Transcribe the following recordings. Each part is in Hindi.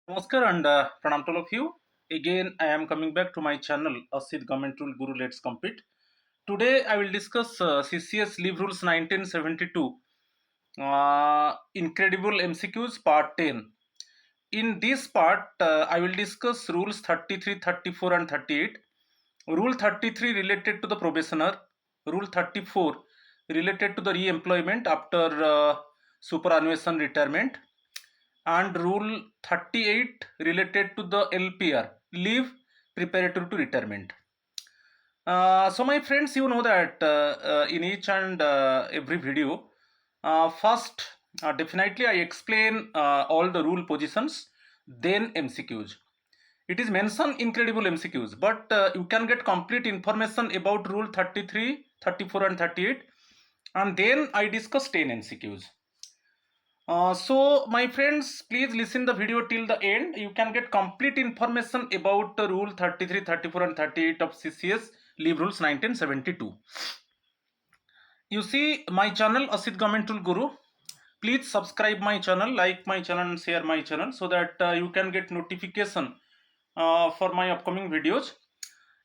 Namaskar and pranam to all of you. Again, I am coming back to my channel, Asid Government Rule Guru Let's Compete. Today, I will discuss CCS Leave Rules 1972, Incredible MCQs Part 10. In this part, I will discuss Rules 33, 34, and 38. Rule 33 related to the probationer, Rule 34 related to the re-employment after superannuation retirement, and Rule 38 related to the LPR, leave preparatory to retirement. So my friends, you know that in each and every video, first definitely I explain all the rule positions, then MCQs. It is mentioned incredible MCQs, but you can get complete information about Rule 33, 34 and 38, and then I discuss 10 MCQs. So my friends, please listen the video till the end. You can get complete information about the Rule 33, 34 and 38 of CCS Leave Rules 1972. You see my channel Asid Government Rule Guru. Please subscribe my channel, like my channel and share my channel so that you can get notification for my upcoming videos.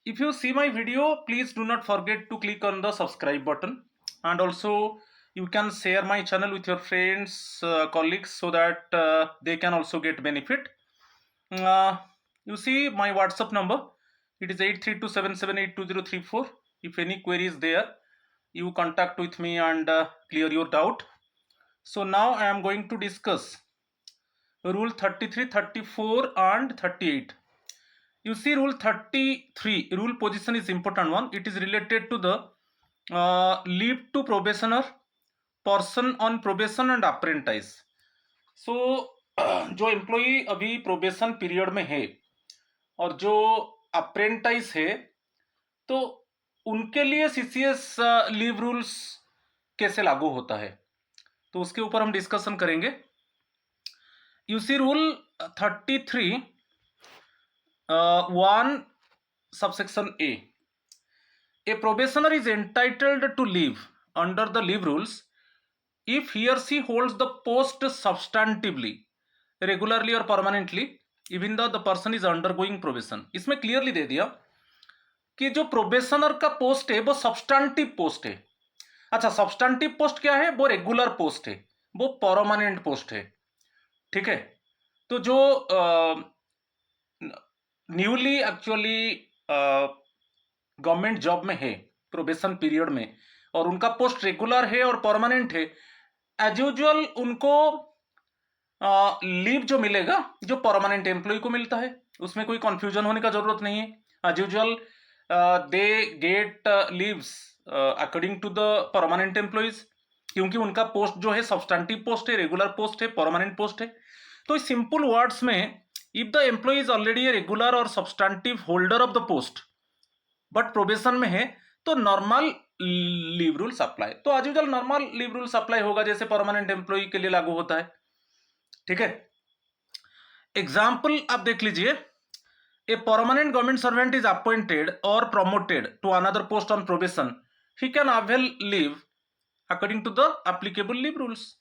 If you see my video, please do not forget to click on the subscribe button, and also you can share my channel with your friends, colleagues, so that they can also get benefit. You see my WhatsApp number, it is 8327782034. If any query is there, you contact with me and clear your doubt. So now I am going to discuss Rule 33, 34 and 38. You see Rule 33, rule position is important one. It is related to the leave to probationer, person on probation and apprentice. So जो एम्प्लॉई अभी प्रोबेशन पीरियड में है और जो अप्रेंटाइज है, तो उनके लिए सीसीएस लीव रूल्स कैसे लागू होता है, तो उसके ऊपर हम डिस्कशन करेंगे. UC rule 33 1 subsection A. A probationer is entitled to leave under the leave rules if he or she holds the post substantively, regularly or permanently, even though the person is undergoing probation. इसमें क्लियरली दे दिया कि जो प्रोबेशनर का पोस्ट है वो सब्सटेंटिव पोस्ट है. अच्छा, सब्सटेंटिव पोस्ट क्या है? वो रेगुलर पोस्ट है, वो परमानेंट पोस्ट है. ठीक है. तो जो न्यूली एक्चुअली गवर्नमेंट जॉब में है प्रोबेशन पीरियड में, और उनका पोस्ट रेगुलर है और परमानेंट है, एज यूजुअल उनको लीव जो मिलेगा जो परमानेंट एम्प्लॉय को मिलता है, उसमें कोई कंफ्यूजन होने का जरूरत नहीं है. As usual they get leaves according to the permanent employees, क्योंकि उनका पोस्ट जो है सब्सटेंटिव पोस्ट है, रेगुलर पोस्ट है, परमानेंट पोस्ट है. तो सिंपल वर्ड्स में, if the employee is already a regular और substantive holder of the post but probation में है, तो नॉर्मल लीव रूल्स अप्लाई. तो as usual normal leave rules apply होगा जैसे परमानेंट एम्प्लॉय के लिए लागू होता है. ठीक है. एग्जाम्पल आप देख लीजिए. A permanent government servant is appointed और promoted to another post on probation, he can avail leave according to the applicable leave rules.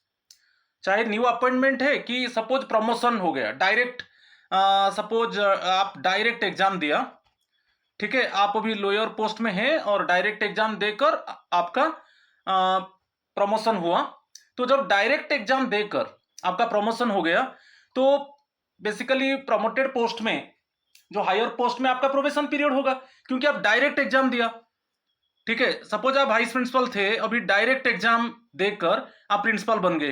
चाहे न्यू अपॉइंटमेंट है कि सपोज प्रमोशन हो गया डायरेक्ट, सपोज आप डायरेक्ट एग्जाम दिया, ठीक है, आप अभी लोअर पोस्ट में हैं और डायरेक्ट एग्जाम देकर आपका प्रमोशन हुआ. तो जब डायरेक्ट एग्जाम देकर आपका प्रमोशन हो गया, तो बेसिकली प्रमोटेड पोस्ट में, जो हायर पोस्ट में आपका प्रोबेशन पीरियड होगा, क्योंकि आप डायरेक्ट एग्जाम दिया. ठीक है. सपोज आप वाइस प्रिंसिपल थे, अभी डायरेक्ट एग्जाम देकर आप प्रिंसिपल बन गए,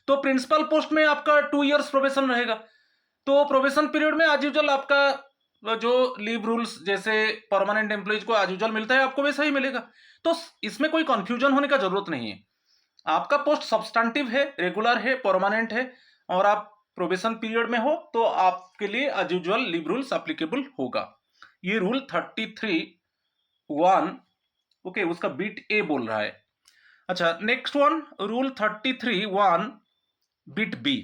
तो प्रिंसिपल पोस्ट में आपका 2 इयर्स प्रोबेशन रहेगा. तो प्रोबेशन पीरियड में एज यूजुअल आपका जो लीव रूल्स जैसे परमानेंट एम्प्लॉयज को एज यूजुअल मिलता है, आपको वैसा ही मिलेगा. तो इसमें कोई कंफ्यूजन होने का जरूरत नहीं है. आपका पोस्ट सब्सटेंटिव है, रेगुलर है, परमानेंट है, और आप प्रोबेशन पीरियड में हो, तो आपके लिए as usual leave rules applicable होगा. ये रूल 33(1), ओके, उसका बीट ए बोल रहा है. अच्छा, नेक्स्ट वन, रूल 33(1) बीट B.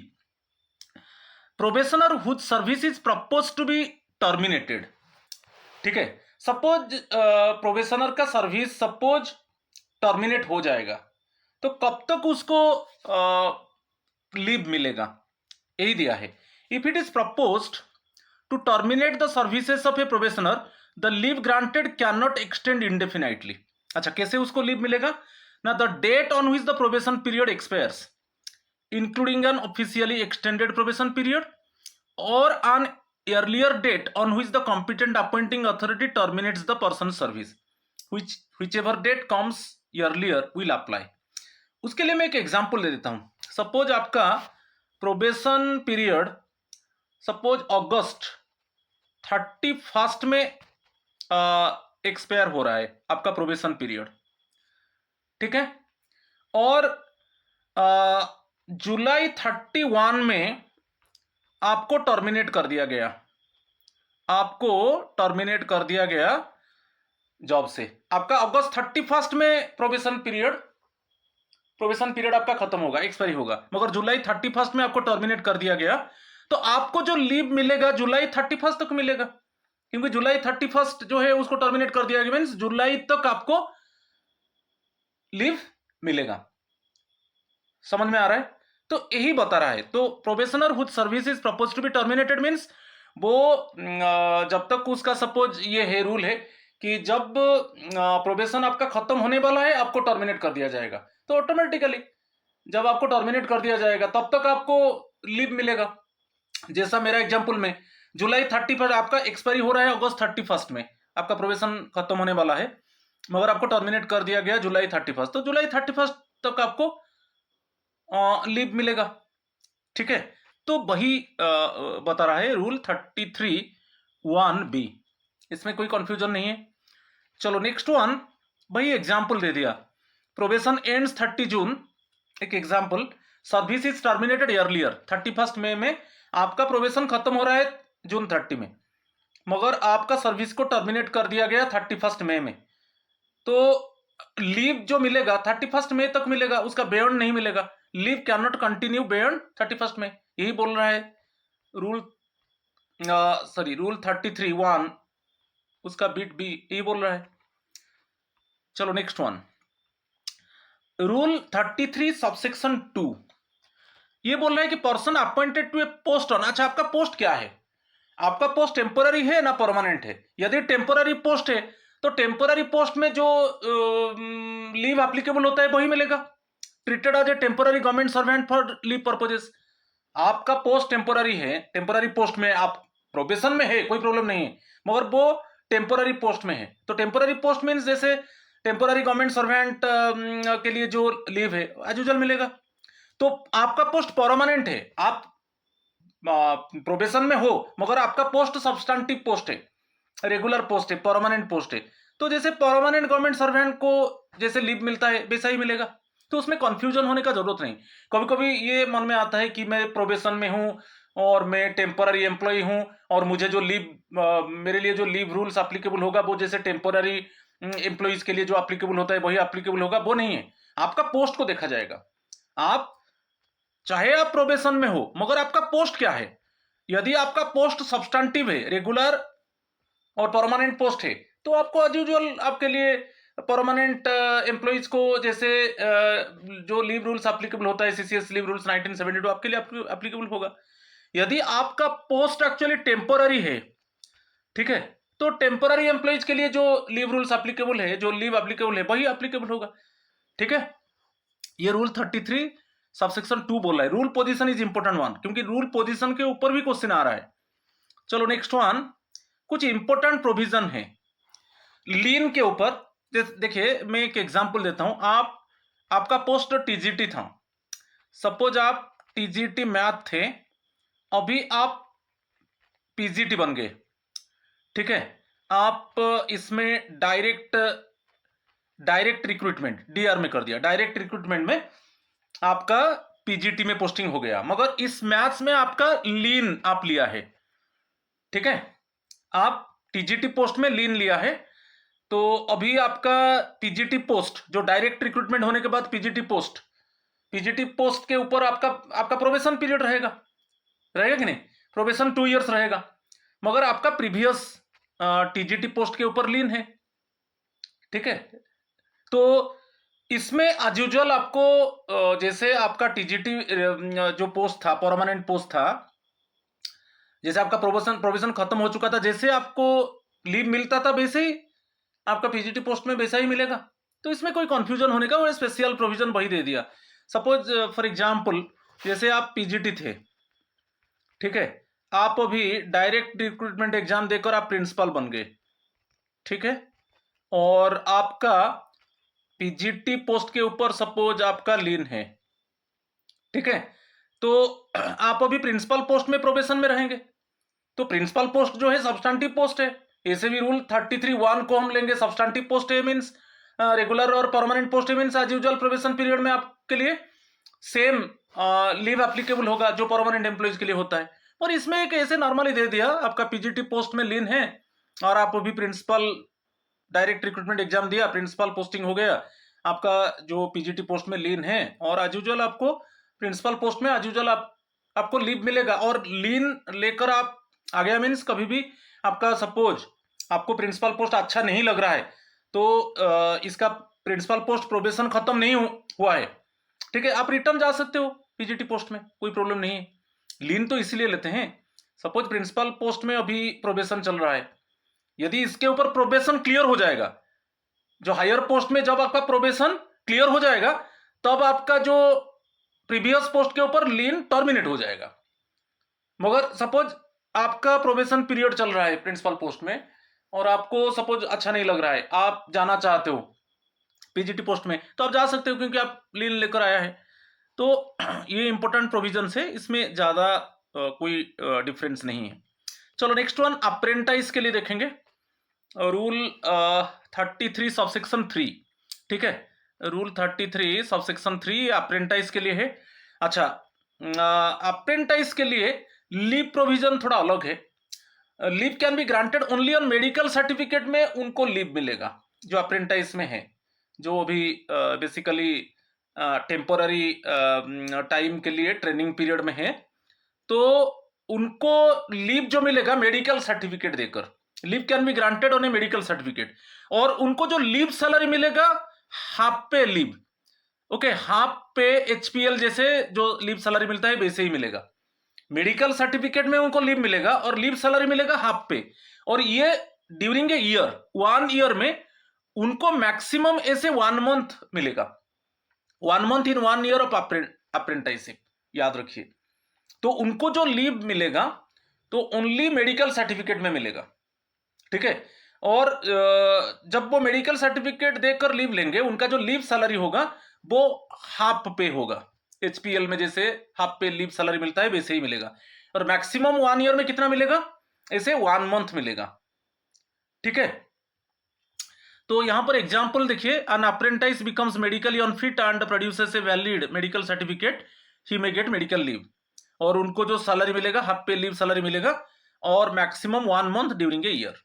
Probationer whose service is propose to be terminated. ठीक है. सपोज प्रोबेशनर का सर्विस सपोज टर्मिनेट हो जाएगा, तो कब तक उसको लीव मिलेगा, यही दिया है. If it is proposed to terminate the services of a probationer the leave granted can not extend indefinitely. अच्छा, कैसे उसको लीव मिलेगा ना, the date on which the probation period expires including an officially extended probation period और an earlier date on which the competent appointing authority terminates the person's service, whichever date comes earlier will apply। उसके लिए मैं एक एग्जांपल दे देता हूं। सपोज आपका प्रोबेशन पीरियड सपोज अगस्त 31 में एक्सपायर हो रहा है आपका प्रोबेशन पीरियड, ठीक है, और जुलाई 31 में आपको टर्मिनेट कर दिया गया, आपको टर्मिनेट कर दिया गया जॉब से। आपका अगस्त 31 में प्रोबेशन पीरियड आपका खत्म होगा, एक्सपायरी होगा, मगर जुलाई 31 में आपको टर्मिनेट कर दिया गया, तो आपको जो लीव मिलेगा जुलाई 31 तक मिलेगा, क्योंकि जुलाई 31 जो है उसको टर्मिनेट कर दिया गया, मीन्स जुलाई तक आपको लीव मिलेगा। समझ में आ रहा है? तो यही बता रहा है। तो probationer whose service is propose to be terminated means वो जब तक उसका सपोज ये है रूल है कि जब प्रोबेशन आपका खत्म होने वाला है आपको टर्मिनेट कर दिया जाएगा, तो ऑटोमेटिकली जब आपको टर्मिनेट कर दिया जाएगा तब तक आपको लीव मिलेगा। जैसा मेरा एग्जांपल में जुलाई 31 आपका एक्सपायरी हो रहा है, अगस्त 31 में आपका प्रोबेशन खत्म होने वाला है, मगर आपको टर्मिनेट कर दिया गया जुलाई 31, तो जुलाई 31 तक आपको लीव मिलेगा, ठीक है। तो वही बता रहा है रूल 33(1)(b), इसमें कोई कंफ्यूजन नहीं है। चलो नेक्स्ट वन, वही एग्जांपल दे दिया, प्रोबेशन एंड्स 30 जून, एक example, service is terminated earlier, 31 मई में आपका प्रोबेशन खत्म हो रहा है जून 30 में, मगर आपका सर्विस को टर्मिनेट कर दिया गया 31 मई में, तो लीव जो मिलेगा 31 मई तक मिलेगा, उसका बियॉन्ड नहीं मिलेगा। Leave can not continue beyond 31 मई, यही बोल रहा है रूल रूल 33(1) उसका बिट बी, यही बोल रहा है। चलो नेक्स्ट वन, रूल 33 सबसेक्शन 2, ये बोल रहा है कि person appointed to a post on, अच्छा आपका पोस्ट क्या है, आपका पोस्ट टेम्पोररी है ना परमानेंट है। यदि टेम्पोररी पोस्ट है तो टेम्पोररी पोस्ट में जो लीव एप्लीकेबल होता है वही मिलेगा, treated as a temporary government servant for leave purposes. आपका पोस्ट टेम्पोररी है, टेम्पोररी पोस्ट में आप प्रोबेशन में है, कोई प्रॉब्लम नहीं है, मगर वो टेम्पोररी पोस्ट में है, तो टेम्पोररी पोस्ट मीन्स जैसे टेम्पोररी गवर्नमेंट सर्वेंट के लिए जो लीव है एज यूजुअल मिलेगा। तो आपका पोस्ट परमानेंट है, आप प्रोबेशन में हो, मगर आपका पोस्ट सब्सटेंटिव पोस्ट है, रेगुलर पोस्ट है, परमानेंट पोस्ट है, तो जैसे परमानेंट गवर्नमेंट सर्वेंट को जैसे लीव मिलता है वैसा ही मिलेगा, तो उसमें कंफ्यूजन होने का जरूरत नहीं। कभी कभी ये मन में आता है कि मैं प्रोबेशन में हूं और मैं टेम्पोररी एम्प्लॉय हूं और मुझे जो लीव मेरे लिए जो लीव रूल्स एप्लीकेबल होगा वो जैसे टेम्पोररी एम्प्लॉइज के लिए जो एप्लीकेबल होता है वही एप्लीकेबल होगा, वो नहीं है। आपका पोस्ट को देखा जाएगा, आप चाहे आप प्रोबेशन में हो मगर आपका पोस्ट क्या है। यदि आपका पोस्ट सब्सटेंटिव है, रेगुलर और परमानेंट पोस्ट है, तो आपको एज यूजुअल आपके लिए परमानेंट एम्प्लॉइज को जैसे जो लीव रूल्स एप्लीकेबल होता है, सीसीएस लीव रूल्स 1972 आपके लिए एप्लीकेबल होगा। यदि आपका पोस्ट एक्चुअली टेम्पोररी है, ठीक है, तो टेम्पोररी एम्प्लॉइज के लिए जो लीव रूल्स एप्लीकेबल है, जो लीव एप्लीकेबल है वही एप्लीकेबल होगा, ठीक है। ये रूल 33 सबसेक्शन 2 बोल रहा है। Rule position is important one, क्योंकि रूल पोजीशन के ऊपर भी क्वेश्चन आ रहा है। चलो नेक्स्ट वन, कुछ इंपॉर्टेंट प्रोविजन है लीन के ऊपर। देखिए मैं एक एग्जांपल देता हूं, आपका पोस्ट टीजीटी था, सपोज आप टीजीटी मैथ थे, अभी आप पीजीटी बन गए, ठीक है, आप इसमें डायरेक्ट रिक्रूटमेंट डीआर में कर दिया, डायरेक्ट रिक्रूटमेंट में आपका पीजीटी में पोस्टिंग हो गया, मगर इस मैथ्स में आपका लीन आप लिया है, ठीक है, आप टीजीटी पोस्ट में लीन लिया है, तो अभी आपका पीजीटी पोस्ट जो डायरेक्ट रिक्रूटमेंट होने के बाद पीजीटी पोस्ट के ऊपर आपका प्रोबेशन पीरियड रहेगा कि नहीं, प्रोबेशन 2 इयर्स रहेगा, मगर आपका प्रीवियस टीजीटी पोस्ट के ऊपर लीन है, ठीक है। तो इसमें एज यूजुअल आपको जैसे आपका टीजीटी जो पोस्ट था, परमानेंट पोस्ट था, जैसे आपका प्रोबेशन खत्म हो चुका था, जैसे आपको लीव मिलता था वैसे ही आपका पीजीटी पोस्ट में वैसा ही मिलेगा। तो इसमें कोई कंफ्यूजन होने का वो स्पेशल प्रोविजन वही दे दिया। सपोज फॉर एग्जांपल जैसे आप पीजीटी थे, ठीक है, आप अभी डायरेक्ट रिक्रूटमेंट एग्जाम देकर आप प्रिंसिपल बन गए, ठीक है, और आपका पीजीटी पोस्ट के ऊपर सपोज आपका लीन है, ठीक है, तो आप अभी प्रिंसिपल पोस्ट में प्रोबेशन में रहेंगे। तो प्रिंसिपल पोस्ट जो है सब्सटेंटिव पोस्ट है, ऐसे भी रूल 33(1) को हम लेंगे, सब्सटेंटिव पोस्ट है मींस रेगुलर और परमानेंट पोस्ट है means as usual probation period में आपके लिए सेम लीव एप्लीकेबल होगा जो परमानेंट एम्प्लॉयज के लिए होता है। और इसमें एक ऐसे नॉर्मली दे दिया, आपका पीजीटी पोस्ट में लीन है और आप अभी प्रिंसिपल डायरेक्ट रिक्रूटमेंट एग्जाम दिया, प्रिंसिपल पोस्टिंग हो गया, आपका जो पीजीटी पोस्ट में लीन है, और एज यूजुअल आपको प्रिंसिपल पोस्ट में एज यूजुअल आपको लीव मिलेगा। और लीन लेकर आप आ गया मीन्स कभी भी आपका सपोज आपको प्रिंसिपल पोस्ट अच्छा नहीं लग रहा है तो इसका प्रिंसिपल पोस्ट प्रोबेशन खत्म नहीं हुआ है, ठीक है, आप रिटर्न जा सकते हो पीजीटी पोस्ट में, कोई प्रॉब्लम नहीं है। लीन तो इसीलिए लेते हैं, सपोज प्रिंसिपल पोस्ट में अभी प्रोबेशन चल रहा है, यदि इसके ऊपर प्रोबेशन क्लियर हो जाएगा, जो हायर पोस्ट में जब आपका प्रोबेशन क्लियर हो जाएगा तब आपका जो प्रीवियस पोस्ट के ऊपर लीन टर्मिनेट हो जाएगा। मगर सपोज आपका प्रोबेशन पीरियड चल रहा है प्रिंसिपल पोस्ट में और आपको सपोज अच्छा नहीं लग रहा है, आप जाना चाहते हो पीजीटी पोस्ट में, तो आप जा सकते हो क्योंकि आप लीन लेकर आया है। तो ये इंपॉर्टेंट प्रोविजन है, इसमें ज्यादा कोई डिफरेंस नहीं है। चलो नेक्स्ट वन अप्रेंटाइज के लिए देखेंगे, रूल 33 सबसेक्शन 3, ठीक है, रूल 33 सबसेक्शन 3 अप्रेंटाइज के लिए है। अच्छा, अप्रेंटाइज के लिए लीव प्रोविजन थोड़ा अलग है। Leave can be granted only on medical certificate में उनको लीव मिलेगा जो अप्रेंटाइज में है, जो अभी बेसिकली टेम्पोररी टाइम के लिए ट्रेनिंग पीरियड में है, तो उनको लीव जो मिलेगा मेडिकल सर्टिफिकेट देकर, leave can be granted on A medical certificate, और उनको जो लीव सैलरी मिलेगा हाफ पे लीव, ओके, हाफ पे एचपीएल जैसे जो लीव सैलरी मिलता है वैसे ही मिलेगा। मेडिकल सर्टिफिकेट में उनको लीव मिलेगा और लीव सैलरी मिलेगा हाफ पे, और ये ड्यूरिंग ए ईयर, 1 ईयर में उनको मैक्सिमम ऐसे 1 मंथ मिलेगा, 1 month in 1 year of apprenticeship, याद रखिए। तो उनको जो लीव मिलेगा तो ओनली मेडिकल सर्टिफिकेट में मिलेगा, ठीक है, और जब वो मेडिकल सर्टिफिकेट देकर लीव लेंगे उनका जो लीव सैलरी होगा वो हाफ पे होगा, एचपीएल में जैसे हाफ पे लीव सैलरी मिलता है वैसे ही मिलेगा, और मैक्सिमम 1 ईयर में कितना मिलेगा, ऐसे 1 मंथ मिलेगा, ठीक है। तो यहां पर एग्जांपल देखिए, an apprentice becomes medically unfit and produces a valid medical certificate, he may gate medical leave, और उनको जो सैलरी मिलेगा हाफ पे लीव सैलरी मिलेगा और maximum 1 month during a year,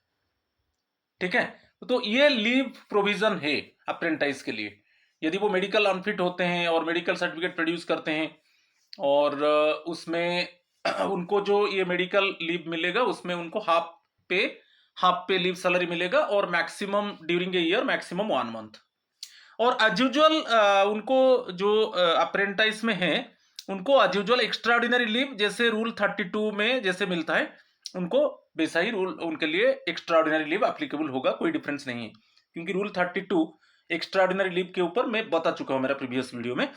ठीक है। तो ये लीव प्रोविजन है अप्रेंटिस के लिए, यदि वो मेडिकल अनफिट होते हैं और मेडिकल सर्टिफिकेट प्रोड्यूस करते हैं और उसमें उनको जो ये मेडिकल लीव मिलेगा उसमें उनको हाफ पे लीव सैलरी मिलेगा और maximum during a year maximum 1 month. और एज यूजुअल उनको जो अप्रेंटिस में है उनको एज यूजुअल एक्स्ट्राऑर्डिनरी लीव जैसे रूल 32 में जैसे मिलता है उनको वैसा ही रूल उनके लिए एक्स्ट्राऑर्डिनरी लीव एप्लीकेबल होगा, कोई डिफरेंस नहीं है, क्योंकि रूल 32 एक्स्ट्राऑर्डिनरी लीव के ऊपर मैं बता चुका हूं मेरा प्रीवियस वीडियो में,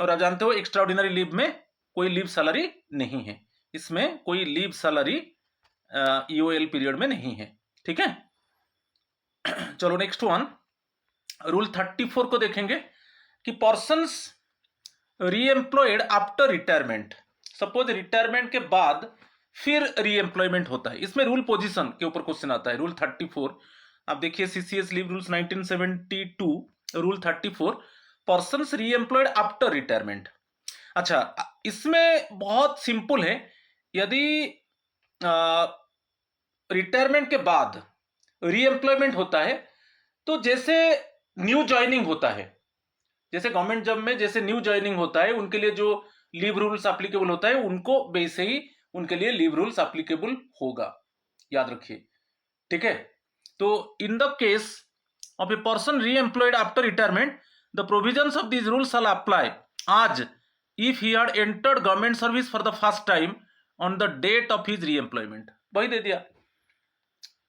और आप जानते हो एक्स्ट्राऑर्डिनरी लीव में कोई लीव सैलरी नहीं है, इसमें कोई लीव सैलरी ईओएल पीरियड में नहीं है, ठीक है। चलो नेक्स्ट वन रूल 34 को देखेंगे कि persons reemployed after retirement, suppose retirement के बाद फिर रीएम्प्लॉयमेंट होता है, इसमें रूल पोजीशन के ऊपर क्वेश्चन आता है। रूल 34 आप देखिए CCS leave rules 1972 rule 34 persons reemployed after retirement. अच्छा, इसमें बहुत सिंपल है, यदि रिटायरमेंट के बाद रीएम्प्लॉयमेंट होता है तो जैसे न्यू ज्वाइनिंग होता है, जैसे गवर्नमेंट जॉब में जैसे न्यू ज्वाइनिंग होता है उनके लिए जो लीव रूल्स एप्लीकेबल होता है उनको वैसे ही उनके लिए लीव रूल्स एप्लीकेबल होगा, याद रखिए, ठीक है। तो in the case of a person reemployed after retirement the provisions of this rules shall apply as if he had entered government service for the first time on the date of his reemployment, वही दे दिया।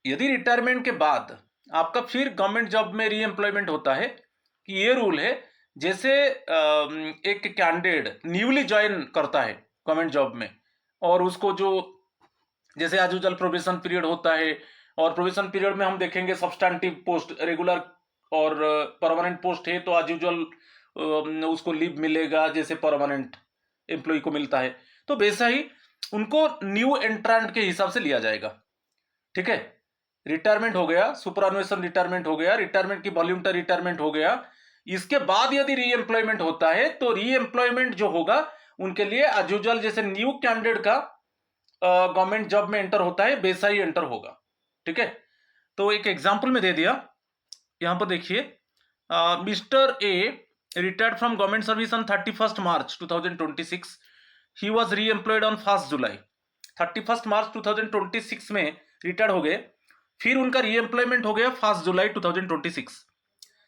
यदि रिटायरमेंट के बाद आपका फिर गवर्नमेंट जॉब में रीएम्प्लॉयमेंट होता है, कि ये रूल है, जैसे एक कैंडिडेट न्यूली ज्वाइन करता है गवर्नमेंट जॉब में, और उसको जो जैसे एज यूजुअल प्रोबेशन पीरियड होता है, और प्रोबेशन पीरियड में हम देखेंगे सब्सटैंटिव पोस्ट, रेगुलर और परमानेंट पोस्ट है तो एज यूजुअल उसको लीव मिलेगा जैसे परमानेंट एम्प्लॉय को मिलता है, तो वैसा ही उनको न्यू एंट्रेंट के हिसाब से लिया जाएगा। ठीक है, रिटायरमेंट हो गया, सुपरएनुएशन रिटायरमेंट हो गया, रिटायरमेंट की वॉल्यूंटरी रिटायरमेंट हो गया, इसके बाद यदि रीएम्प्लॉयमेंट होता है तो रीएम्प्लॉयमेंट जो होगा उनके लिए एज यूजुअल जैसे न्यू कैंडिडेट का गवर्नमेंट जॉब में एंटर होता है वैसा ही एंटर होगा। ठीक है, तो एक एग्जांपल में दे दिया, यहां पर देखिए, mister A retired from government service on 31 March 2026, he was reemployed on 1 July. 31 March 2026 में रिटायर्ड हो गए, फिर उनका रीएम्प्लॉयमेंट हो गया 1 जुलाई 2026।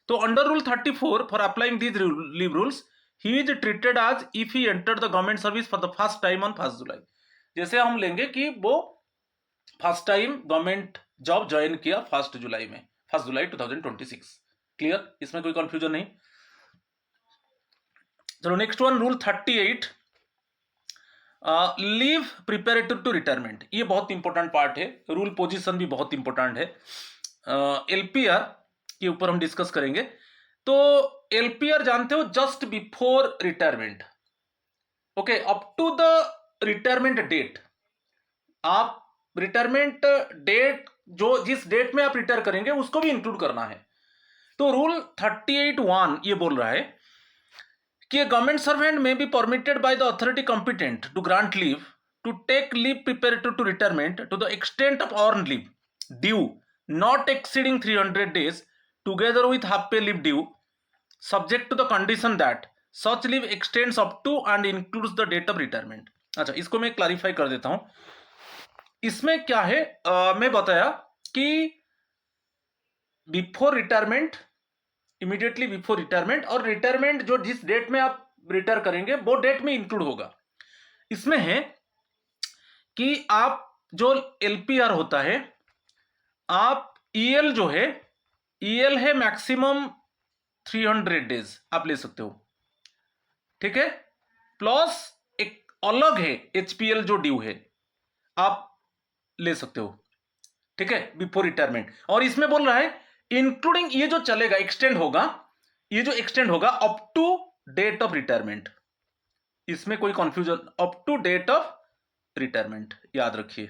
तो under rule 34 for applying these leave rules he is treated as if he entered the government service for the first time on 1 July. जैसे हम लेंगे कि वो first time government job join किया 1 जुलाई में, 1 जुलाई 2026। क्लियर, इसमें कोई कंफ्यूजन नहीं। चलो next one, rule 38, leave preparatory to retirement. ये बहुत इंपॉर्टेंट पार्ट है, रूल पोजीशन भी बहुत इंपॉर्टेंट है। एलपीआर के ऊपर हम डिस्कस करेंगे। तो एलपीआर जानते हो, just before retirement, okay, up to the retirement date. आप रिटायरमेंट डेट जो जिस डेट में आप रिटायर करेंगे उसको भी इंक्लूड करना है। तो रूल 38(1) ये बोल रहा है कि गवर्नमेंट सर्वेंट में be permitted by the authority competent to grant leave to take leave preparatory to retirement to the extent of earn leave due not exceeding 300 days together with half pay leave due, subject to the condition that such leave extends up to and includes the date of retirement। अच्छा, इसको मैं क्लैरिफाई कर देता हूं। इसमें क्या है, मैं बताया कि before retirement, immediately before retirement, और रिटायरमेंट जो जिस डेट में आप रिटायर करेंगे वो डेट में इंक्लूड होगा। इसमें है कि आप जो एलपीआर होता है, आप ईएल जो है, ईएल है मैक्सिमम 300 days आप ले सकते हो। ठीक है, प्लस एक अलग है एचपीएल जो ड्यू है, आप ले सकते हो। ठीक है, बिफोर रिटायरमेंट। और इसमें बोल रहा है इंक्लूडिंग, ये जो चलेगा एक्सटेंड होगा, ये जो एक्सटेंड होगा up to date of retirement. इसमें कोई confusion, up to date of retirement याद रखिए।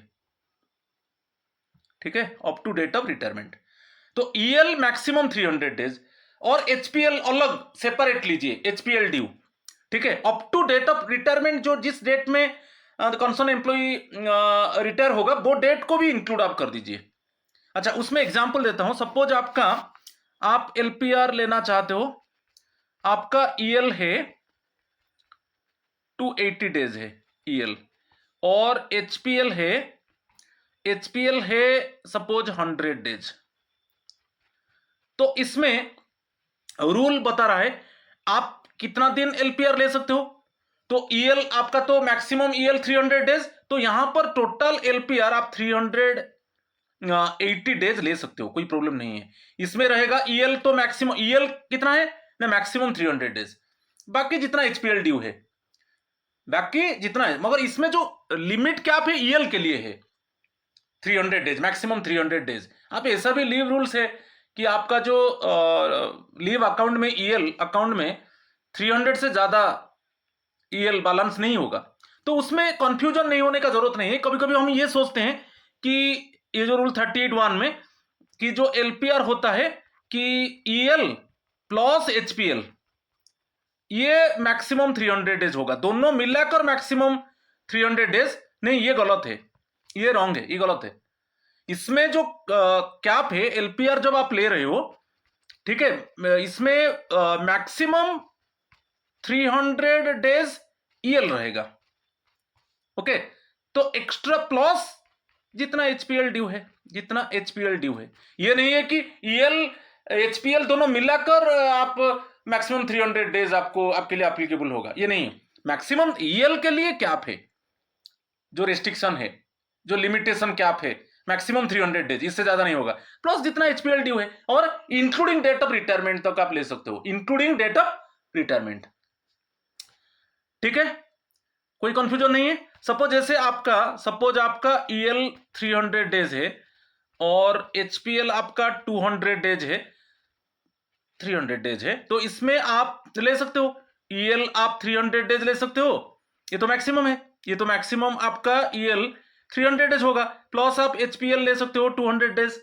ठीक है, up to date of retirement. तो ईएल मैक्सिमम 300 days और एचपीएल अलग सेपरेट लीजिए, एचपीएल ड्यू। ठीक है, up to date of retirement जो जिस डेट में कंसर्न एम्प्लॉय रिटायर होगा वो डेट को भी इंक्लूड आप कर दीजिए। अच्छा, उसमें एग्जांपल देता हूं। सपोज आप एलपीआर लेना चाहते हो, आपका ईएल है 280 days है ईएल, और एचपीएल है सपोज 100 days। तो इसमें रूल बता रहा है आप कितना दिन एलपीआर ले सकते हो। तो ईएल आपका तो मैक्सिमम ईएल 300 days, तो यहां पर टोटल एलपीआर आप 380 days ले सकते हो, कोई प्रॉब्लम नहीं है। इसमें रहेगा ईएल तो मैक्सिमम, ईएल कितना है ना, मैक्सिमम 300 days, बाकी जितना एचपीएल ड्यू है, बाकी जितना है। मगर इसमें जो लिमिट कैप है ईएल के लिए है 300 days, मैक्सिमम 300 days। आप ऐसा भी लीव रूल्स है कि आपका जो लीव अकाउंट में, ईएल अकाउंट में 300 से ज्यादा ईएल बैलेंस नहीं होगा, तो उसमें कंफ्यूजन नहीं होने का जरूरत नहीं है। कभी कभी हम ये सोचते हैं कि ये जो रूल 38(1) में कि जो एलपीआर होता है कि ईएल प्लस एचपीएल ये मैक्सिमम 300 days होगा, दोनों मिलाकर मैक्सिमम 300 days। नहीं, ये गलत है, ये रॉन्ग है, ये गलत है। इसमें जो कैप है एलपीआर जब आप ले रहे हो, ठीक है, इसमें मैक्सिमम 300 days ईएल रहेगा। ओके, तो एक्स्ट्रा प्लस जितना एचपीएल ड्यू है, जितना एचपीएल ड्यू है। ये नहीं है कि ईएल एचपीएल दोनों मिलाकर आप मैक्सिमम 300 days आपके लिए एप्लीकेबल होगा, ये नहीं है। मैक्सिमम ईएल के लिए कैप है, जो रेस्ट्रिक्शन है, जो लिमिटेशन कैप है, मैक्सिमम 300 डेज, इससे ज्यादा नहीं होगा, प्लस जितना एचपीएल ड्यू है, और इंक्लूडिंग डेट ऑफ रिटायरमेंट तक आप ले सकते हो, इंक्लूडिंग डेट ऑफ रिटायरमेंट। ठीक है, कोई कंफ्यूजन नहीं है। सपोज आपका ईएल 300 डेज है और एचपीएल आपका 200 डेज है, 300 डेज है, तो इसमें आप ले सकते हो ईएल, आप 300 डेज ले सकते हो, ये तो मैक्सिमम है, ये तो मैक्सिमम आपका ईएल 300 डेज होगा, प्लस आप एचपीएल ले सकते हो 200 डेज,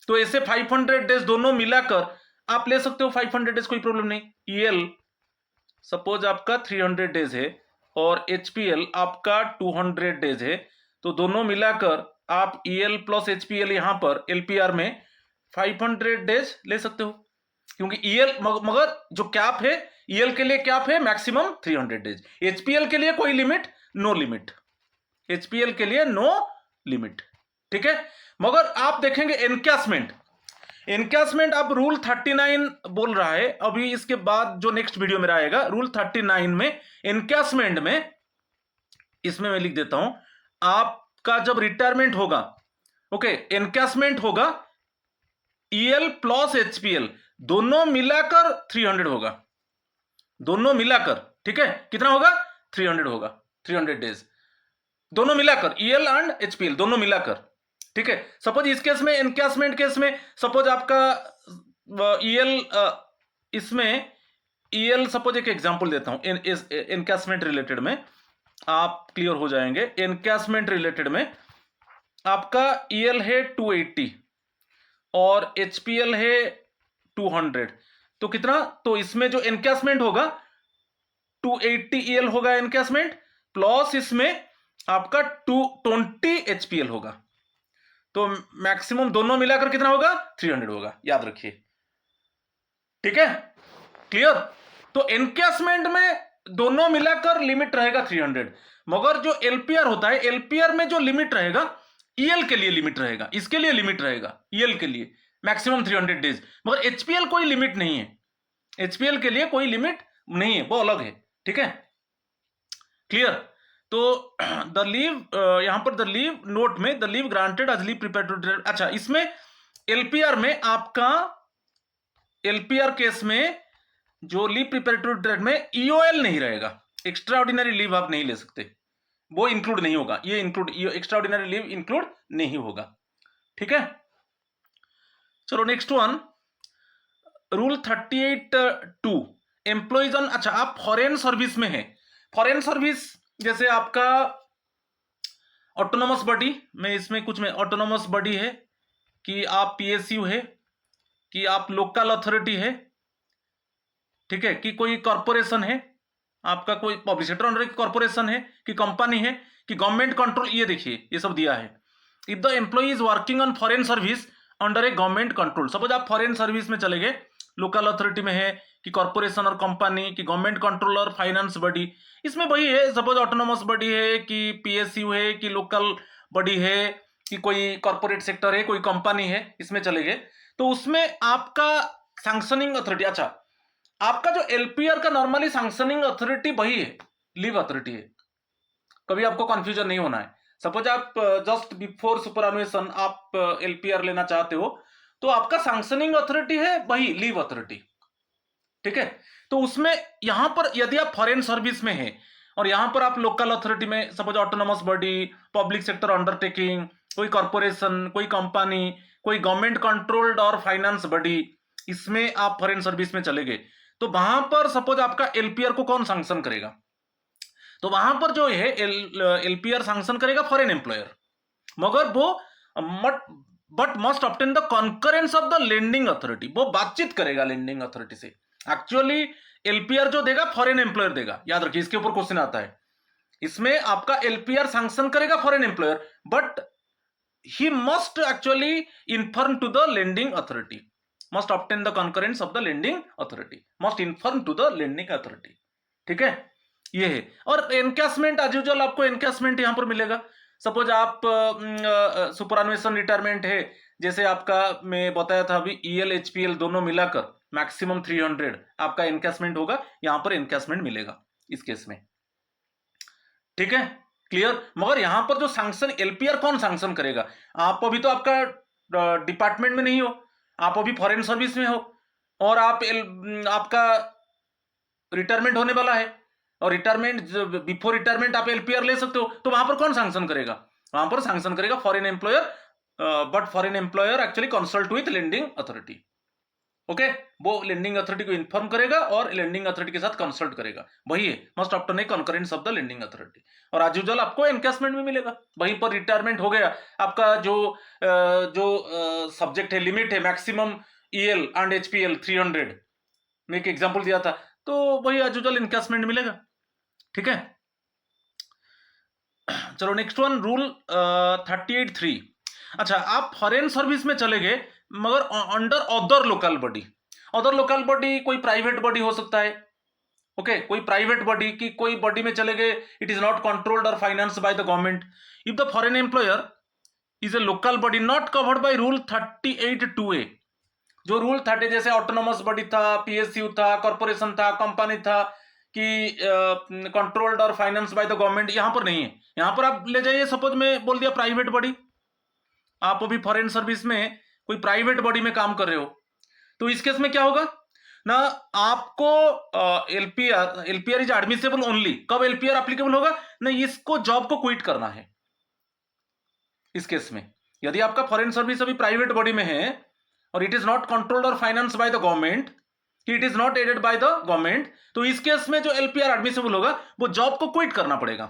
तो ऐसे 500 डेज दोनों मिलाकर आप ले सकते हो 500 डेज, कोई प्रॉब्लम नहीं। ईएल सपोज आपका 300 डेज है और एचपीएल आपका 200 डेज है, तो दोनों मिलाकर आप ईएल प्लस एचपीएल यहां पर एलपीआर में 500 डेज ले सकते हो, क्योंकि ईएल मगर जो कैप है ईएल के लिए कैप है मैक्सिमम 300 डेज, एचपीएल के लिए कोई लिमिट, नो लिमिट, एचपीएल के लिए नो लिमिट। ठीक है, मगर आप देखेंगे एनकैशमेंट अब रूल 39 बोल रहा है, अभी इसके बाद जो नेक्स्ट वीडियो मेरा आएगा रूल 39 में एनकैशमेंट में, इसमें मैं लिख देता हूं, आपका जब रिटायरमेंट होगा, ओके, एनकैशमेंट होगा ईएल प्लस एचपीएल दोनों मिलाकर 300 होगा, दोनों मिलाकर, ठीक है, कितना होगा 300 होगा, 300 डेज दोनों मिलाकर, ईएल एंड एचपीएल दोनों मिलाकर। ठीक है, सपोज इस केस में एनकैशमेंट केस में सपोज आपका ईएल, इसमें ईएल सपोज एक एग्जांपल देता हूं एनकैशमेंट रिलेटेड में, आप क्लियर हो जाएंगे। एनकैशमेंट रिलेटेड में आपका ईएल है 280 और एचपीएल है 200, तो कितना, तो इसमें जो एनकैशमेंट होगा 280 ईएल होगा एनकैशमेंट, प्लस इसमें आपका 220 एचपीएल होगा, तो मैक्सिमम दोनों मिलाकर कितना होगा 300 होगा, याद रखिए। ठीक है, क्लियर। तो एनकैशमेंट में दोनों मिलाकर लिमिट रहेगा 300, मगर जो एलपीआर होता है, एलपीआर में जो लिमिट रहेगा ईएल के लिए लिमिट रहेगा, इसके लिए लिमिट रहेगा ईएल के लिए मैक्सिमम 300 डेज, मगर एचपीएल कोई लिमिट नहीं है, एचपीएल के लिए कोई लिमिट नहीं है, वो अलग है। ठीक है, क्लियर। तो द लीव, यहां पर द लीव नोट में the leave granted as leave prepare to, अच्छा, इसमें एलपीआर में आपका, एलपीआर केस में जो लीव प्रिपेयर टू डेट में ईओएल नहीं रहेगा, एक्स्ट्रा ऑर्डिनरी लीव आप नहीं ले सकते, वो इंक्लूड नहीं होगा, ये include, extra ordinary leave include नहीं होगा। ठीक है, चलो next one, rule 38(2) employees on, अच्छा, आप फॉरेन सर्विस में है, फॉरेन सर्विस जैसे आपका ऑटोनोमस बॉडी में, इसमें कुछ में ऑटोनोमस बॉडी है कि आप पीएसयू है कि आप लोकल अथॉरिटी है, ठीक है, कि कोई कॉर्पोरेशन है, आपका कोई पब्लिक सेक्टर अंडर एक कॉर्पोरेशन है कि कंपनी है कि गवर्नमेंट कंट्रोल, ये देखिए ये सब दिया है। If the employee is working on foreign service under a government control, suppose आप फॉरेन सर्विस में चले गए, लोकल अथॉरिटी में है कि कॉर्पोरेशन और कंपनी कि गवर्नमेंट कंट्रोल और फाइनेंस बॉडी, इसमें वही है, सपोज ऑटोनोमस बॉडी है कि पीएसयू है कि लोकल बॉडी है कि कोई कॉर्पोरेट सेक्टर है, कोई कंपनी है, इसमें चले गए, तो उसमें आपका सैंक्शनिंग अथॉरिटी, अच्छा, आपका जो एलपीआर का नॉर्मली सैंक्शनिंग अथॉरिटी वही है, लीव अथॉरिटी है, कभी आपको कंफ्यूजन नहीं होना है। सपोज आप जस्ट बिफोर सुपरएनुएशन आप एलपीआर लेना चाहते हो, तो आपका सैंक्शनिंग अथॉरिटी है वही लीव अथॉरिटी। ठीक है, तो उसमें यहां पर यदि आप फॉरेन सर्विस में है और यहां पर आप लोकल अथॉरिटी में, suppose autonomous body, public sector undertaking, कोई कॉर्पोरेशन, कोई कंपनी, कोई गवर्नमेंट कंट्रोल्ड और फाइनेंस बॉडी, इसमें आप फॉरेन सर्विस में चले गए, तो वहां पर सपोज आपका एलपीआर को कौन सैंक्शन करेगा, तो वहां पर जो है एलपीआर सैंक्शन करेगा फॉरेन एम्प्लॉयर, मगर वो but must obtain the concurrence of the lending authority, वो बातचीत करेगा लेंडिंग अथॉरिटी से। एक्चुअली एलपीआर जो देगा फॉरेन एम्प्लॉयर देगा, याद रखिए, इसके ऊपर क्वेश्चन आता है, इसमें आपका एलपीआर सैंक्शन करेगा foreign employer, but he must actually inform to the lending authority, must obtain the concurrence of the lending authority, must inform to the lending authority। ठीक है, ये है। और एनकैशमेंट एज यूजुअल आपको एनकैशमेंट यहां पर मिलेगा, सपोज आप सुपरएनुएशन रिटायरमेंट है, जैसे आपका मैं बताया था अभी, ईएल एचपीएल दोनों मिलाकर मैक्सिमम 300 आपका एनकैशमेंट होगा, यहां पर एनकैशमेंट मिलेगा इस केस में। ठीक है, क्लियर। मगर यहां पर जो सैंक्शन एलपीआर कौन सैंक्शन करेगा? आप अभी तो आपका डिपार्टमेंट में नहीं हो, आप अभी फॉरेन सर्विस में हो और आपका रिटायरमेंट होने वाला है और रिटायरमेंट बिफोर रिटायरमेंट आप एलपीआर ले सकते हो, तो वहां पर कौन सैंक्शन करेगा? वहां पर सैंक्शन करेगा foreign employer, but foreign employer actually consult with lending authority. Okay, वो लेंडिंग अथॉरिटी को इन्फॉर्म करेगा और लेंडिंग अथॉरिटी के साथ कंसल्ट करेगा। वही है must obtain a concurrence of the lending authority. और एज यूजुअल आपको एनकैशमेंट भी मिलेगा। वहीं पर रिटायरमेंट हो गया, आपका जो सब्जेक्ट है, लिमिट है मैक्सिमम ईएल एंड एचपीएल 300, मैं एक एग्जांपल दिया था, तो वही एज यूजुअल एनकैशमेंट मिलेगा। ठीक है, चलो नेक्स्ट वन, रूल 38(3). अच्छा, आप फॉरेन सर्विस में चले गए मगर under other local body. Other local body कोई प्राइवेट बॉडी हो सकता है। ओके, कोई प्राइवेट बॉडी की कोई बॉडी में चले गए, इट इज नॉट कंट्रोल्ड और finance by the government. If the foreign employer is a local body not covered by rule 38(2)(a), जो रूल 30 जैसे ऑटोनोमस बॉडी था, पीएसयू था, कॉर्पोरेशन था, कंपनी था कि कंट्रोल्ड और फाइनेंस बाय द गवर्नमेंट, यहां पर नहीं है। यहां पर आप ले जाइए, सपोज मैं बोल दिया प्राइवेट बॉडी, आप अभी फॉरेन सर्विस में कोई प्राइवेट बॉडी में काम कर रहे हो, तो इस केस में क्या होगा ना, आपको एलपीआर इज एडमिसेबल ओनली। कब एलपीआर एप्लीकेबल होगा ना, इसको जॉब को क्विट करना है। इस केस में यदि आपका फॉरेन सर्विस अभी प्राइवेट बॉडी में है और इट इज नॉट कंट्रोल्ड और finance by the government, it is not aided by the government, तो इस केस में जो एलपीआर एडमिसेबल होगा वो जॉब को क्विट करना पड़ेगा।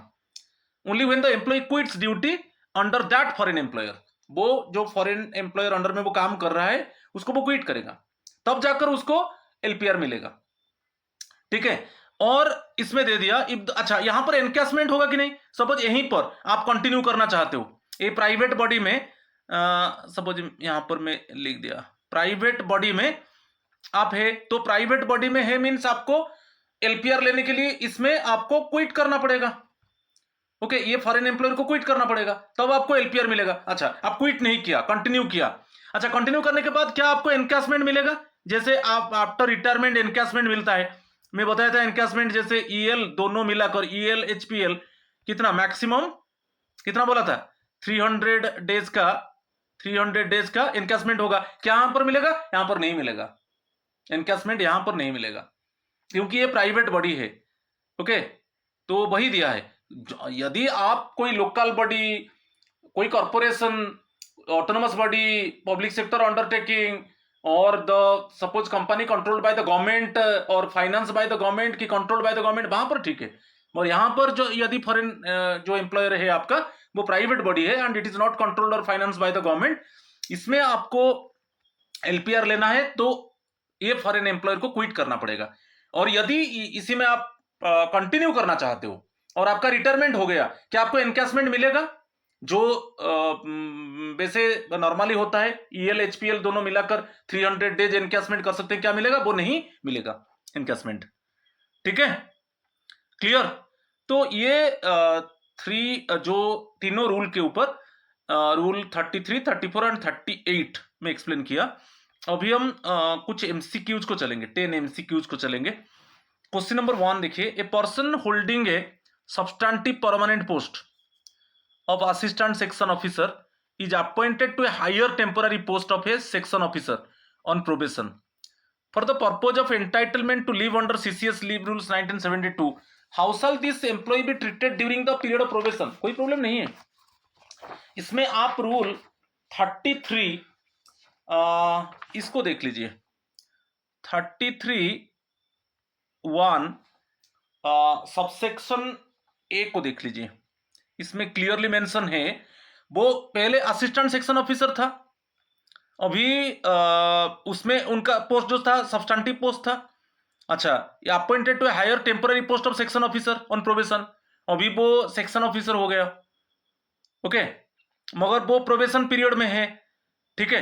Only when the employee quits duty under that foreign employer, वो जो फॉरेन एम्प्लॉयर अंडर में वो काम कर रहा है उसको वो क्विट करेगा, तब जाकर उसको एलपीआर मिलेगा। ठीक है, और इसमें दे दिया अच्छा, यहां पर एनकैशमेंट होगा कि नहीं? सपोज यहीं पर आप कंटिन्यू करना चाहते हो, ये प्राइवेट बॉडी में, सपोज यहां पर मैं लिख दिया प्राइवेट बॉडी में आप है, तो प्राइवेट बॉडी में है मींस आपको एलपीआर लेने के लिए इसमें आपको क्विट करना पड़ेगा। ओके, ये फॉरेन एम्प्लॉयर को क्विट करना पड़ेगा, तब आपको एलपीआर मिलेगा। अच्छा, आप क्विट नहीं किया, कंटिन्यू किया। अच्छा, कंटिन्यू करने के बाद क्या आपको एनकैशमेंट मिलेगा? जैसे आप आफ्टर रिटायरमेंट एनकैशमेंट मिलता है, मैं बताया था एनकैशमेंट जैसे ईएल दोनों मिलाकर, ईएल एचपीएल कितना मैक्सिमम कितना बोला था, 300 डेज का, 300 डेज का एनकैशमेंट होगा। क्या यहां पर मिलेगा? यहां पर नहीं मिलेगा, एनकैशमेंट यहां पर नहीं मिलेगा क्योंकि ये प्राइवेट बॉडी है। ओके, तो वही दिया है। यदि आप कोई लोकल बॉडी, कोई corporation, autonomous body, public sector undertaking और the suppose company controlled by the government और फाइनेंस बाय द गवर्नमेंट की कंट्रोल्ड बाय द गवर्नमेंट, वहां पर ठीक है। और यहां पर जो यदि फॉरेन जो एम्प्लॉयर है आपका वो प्राइवेट बॉडी है and it is not controlled और फाइनेंस बाय द गवर्नमेंट, इसमें आपको एलपीआर लेना है तो ये फॉरेन एम्प्लॉयर को क्विट करना पड़ेगा। और यदि इसी में आप कंटिन्यू करना चाहते हो और आपका रिटायरमेंट हो गया, क्या आपको एनकैशमेंट मिलेगा? जो वैसे नॉर्मली होता है, ईएल एचपीएल दोनों मिलाकर 300 डेज एनकैशमेंट कर सकते हैं, क्या मिलेगा? वो नहीं मिलेगा एनकैशमेंट। ठीक है, क्लियर। तो ये जो तीनों रूल के ऊपर, रूल 33, 34 एंड 38 में एक्सप्लेन किया। अभी हम कुछ एमसीक्यूज को चलेंगे, 10 एमसीक्यूज को चलेंगे। क्वेश्चन नंबर 1 देखिए, a person holding A substantive permanent post of assistant section officer is appointed to a higher temporary post of a section officer on probation for the purpose of entitlement to leave under CCS leave rules 1972. How shall this employee be treated during the period of probation? कोई प्रॉब्लम नहीं है इसमें। आप रूल 33 इसको देख लीजिए, 33(1) सबसेक्शन ए को देख लीजिए। इसमें क्लियरली मेंशन है, वो पहले असिस्टेंट सेक्शन ऑफिसर था, अभी उसमें उनका पोस्ट जो था सब्सटैंटिव पोस्ट था। अच्छा, ये appointed to higher temporary post of section officer on probation, अभी वो सेक्शन ऑफिसर हो गया। ओके, मगर वो प्रोबेशन पीरियड में है। ठीक है,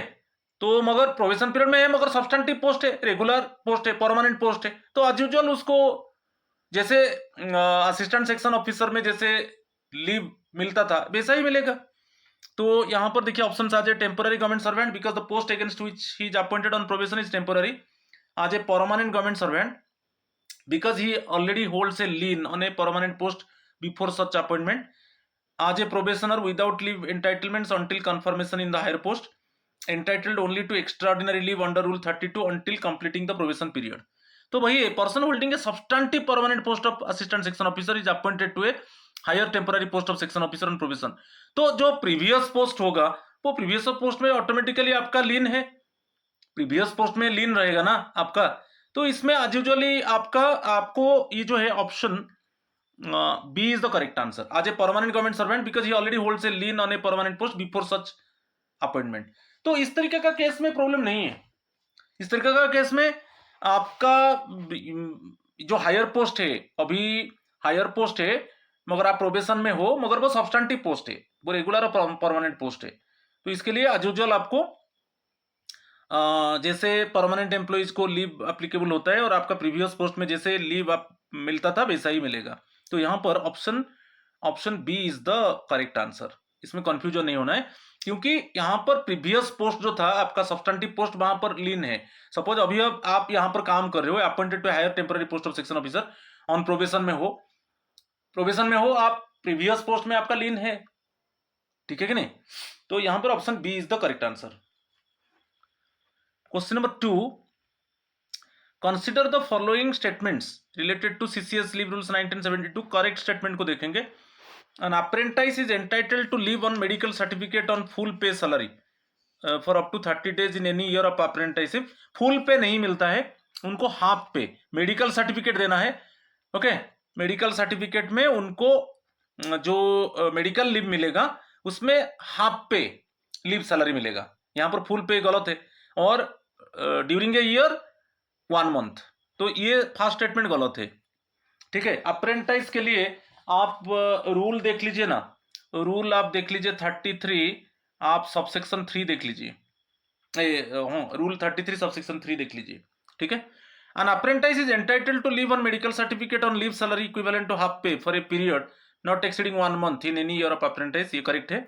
तो मगर प्रोबेशन पीरियड में है मगर सब्सटैंटिव पोस्ट है, रेगुलर पोस्ट है, परमानेंट पोस्ट है, तो एज यूजुअल उसको जैसे असिस्टेंट सेक्शन ऑफिसर में जैसे लीव मिलता था वैसा ही मिलेगा। तो यहां पर देखिए ऑप्शन आ जाए, temporary government servant because the post against which he is appointed on probation is temporary, as a permanent government servant because he already holds a lien on a permanent post before such appointment, as a probationer without leave entitlements until confirmation in the higher post, entitled only to extraordinary leave under rule 32 until completing the probation period. तो वही है, person holding a substantive permanent post of assistant section officer is appointed to a higher temporary post of section officer on probation. तो जो प्रीवियस पोस्ट होगा वो प्रीवियस पोस्ट में ऑटोमेटिकली आपका लीन है, प्रीवियस पोस्ट में लीन रहेगा ना आपका। तो इसमें एज यूजुअली आपको ये जो है option B is the correct answer. As a permanent government servant because he already holds a lien on a permanent post before such appointment. तो इस तरीके का केस में प्रॉब्लम नहीं है। इस तरीके का केस में आपका जो हायर पोस्ट है, अभी हायर पोस्ट है मगर आप प्रोबेशन में हो, मगर वो सब्सटेंटिव पोस्ट है, वो रेगुलर और परमानेंट पोस्ट है। तो इसके लिए एज यूजुअल आपको जैसे परमानेंट एम्प्लॉइज को लीव एप्लीकेबल होता है और आपका प्रीवियस पोस्ट में जैसे लीव आप मिलता था वैसा ही मिलेगा। तो यहाँ पर option B is the correct answer. इसमें कंफ्यूजन नहीं होना है, क्योंकि यहाँ पर प्रीवियस पोस्ट जो था आपका सब्सटेंटिव पोस्ट वहां पर लीन है। सपोज अभी अब आप यहाँ पर काम कर रहे हो, appointed to higher temporary post of section officer on probation में हो, आप प्रीवियस पोस्ट में आपका लीन है, ठीक है कि नहीं। तो यहाँ पर option B is the correct answer. Question number 2, consider the following statements related to CCS leave rules 1972। Correct statement को देखेंगे। An apprentice is entitled to leave on medical certificate on full pay salary for up to 30 days in any year of apprenticeship। Full पे नहीं मिलता है उनको, हाफ पे मेडिकल सर्टिफिकेट देना है। ओके, मेडिकल सर्टिफिकेट में उनको जो मेडिकल लीव मिलेगा उसमें हाफ पे लीव सैलरी मिलेगा। यहाँ पर फुल पे गलत है, और ड्यूरिंग ए ईयर 1 मंथ, तो ये फर्स्ट स्टेटमेंट गलत है, ठीक है। अप्रेंटाइज के लिए आप रूल देख लीजिए ना, रूल आप देख लीजिए 33, आप सबसेक्शन 3 देख लीजिए, रूल 33 सबसेक्शन 3 देख लीजिए, ठीक है। An apprentice is entitled to leave on medical certificate on leave salary equivalent to half pay for a period not exceeding 1 month in any year of apprentice, ये करेक्ट है।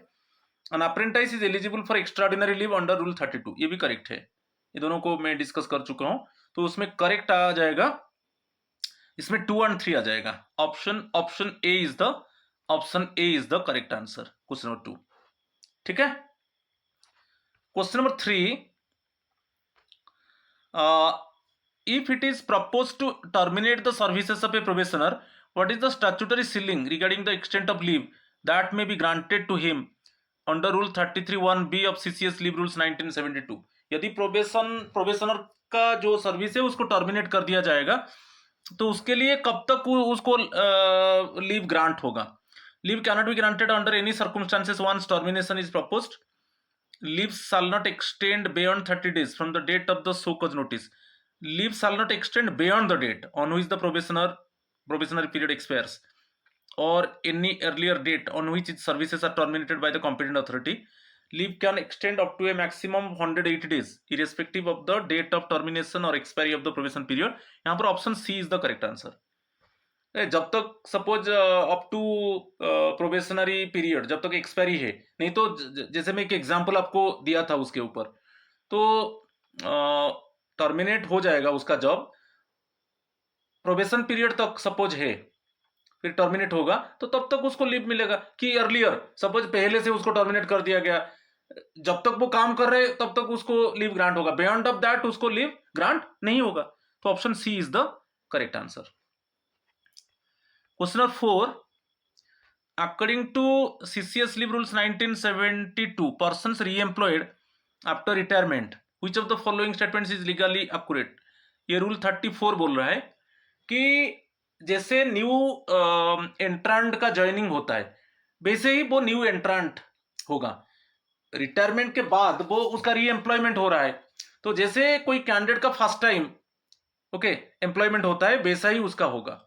An apprentice is eligible for extraordinary leave under rule 32, ये भी करेक्ट है। ये दोनों को मैं डिस्कस कर चुका हूं, तो उसमें करेक्ट आ जाएगा, इसमें 2 और 3 आ जाएगा। Option A is the correct answer, question number 2, ठीक है। Question number 3, if it is proposed to terminate the services of a probationer, what is the statutory ceiling regarding the extent of leave that may be granted to him under rule 33(1)(b) of CCS leave rules 1972। यदि प्रोबेशनर का जो सर्विस है उसको टर्मिनेट कर दिया जाएगा तो उसके लिए कब तक उसको लीव ग्रांट होगा। Leave can not be granted under any circumstances once termination is proposed. Leave shall not extend beyond 30 days from the date of the show cause notice. Leave shall not extend beyond the date on which the probationary period expires, or any earlier date on which its services are terminated by the competent authority. Leave can extend up to a maximum 180 days, irrespective of the date of termination or expiry of the probation period। यहाँ पर option C is the correct answer. जब तक suppose up to probationary period जब तक एक्सपायरी है, नहीं तो जैसे मैं एक एग्जांपल आपको दिया था उसके ऊपर, तो टर्मिनेट हो जाएगा उसका जॉब, प्रोबेशन पीरियड तक सपोज है, फिर टर्मिनेट होगा तो तब तक उसको लीव मिलेगा। कि अर्लियर सपोज पहले से उसको टर्मिनेट कर दिया गया, जब तक वो काम कर रहे तब तक उसको लीव ग्रांट होगा, बियॉन्ड ऑफ दैट उसको लीव ग्रांट नहीं होगा। तो option C is the correct answer. Question number 4, according to CCS leave rules 1972, persons reemployed after retirement Which of the following statements is legally accurate? ये रूल 34 बोल रहा है कि जैसे न्यू एंट्रांट का ज्वाइनिंग होता है वैसे ही वो न्यू एंट्रांट होगा, रिटायरमेंट के बाद वो उसका री एम्प्लॉयमेंट हो रहा है। तो जैसे कोई कैंडिडेट का फर्स्ट टाइम एम्प्लॉयमेंट होता है वैसा ही उसका होगा।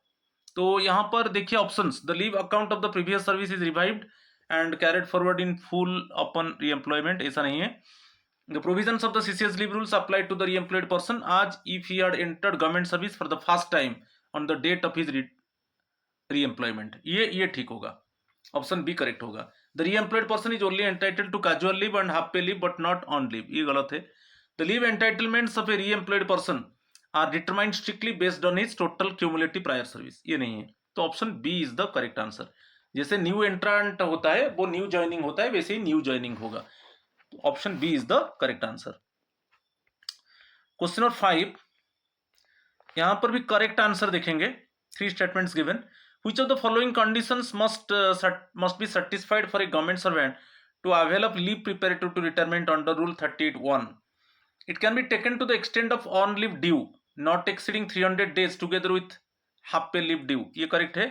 तो यहाँ पर देखिए options, the leave account of the previous service is revived and carried forward in full upon री एम्प्लॉयमेंट, ऐसा नहीं है। The provisions of the CCS leave rules apply to the re-employed person as if he had entered government service for the first time on the date of his re-employment। ये ठीक होगा, ऑप्शन बी करेक्ट होगा। The re-employed person is only entitled to casual leave and half pay leave but not on leave, ये गलत है। The leave entitlements of a re-employed person are determined strictly based on his total cumulative prior service, ये नहीं है। तो option B is the correct answer. जैसे न्यू एंट्रांट होता है वो न्यू ज्वाइनिंग होता है, वैसे ही न्यू ज्वाइनिंग होगा। तो option B is the correct answer. Question number 5, यहां पर भी करेक्ट आंसर देखेंगे। 3 statements given, which of the following conditions must be satisfied for a government servant to avail of leave preparative to retirement under rule 38(1). It can be taken to the extent of on leave due not exceeding 300 days together with half pay leave due, ये करेक्ट है।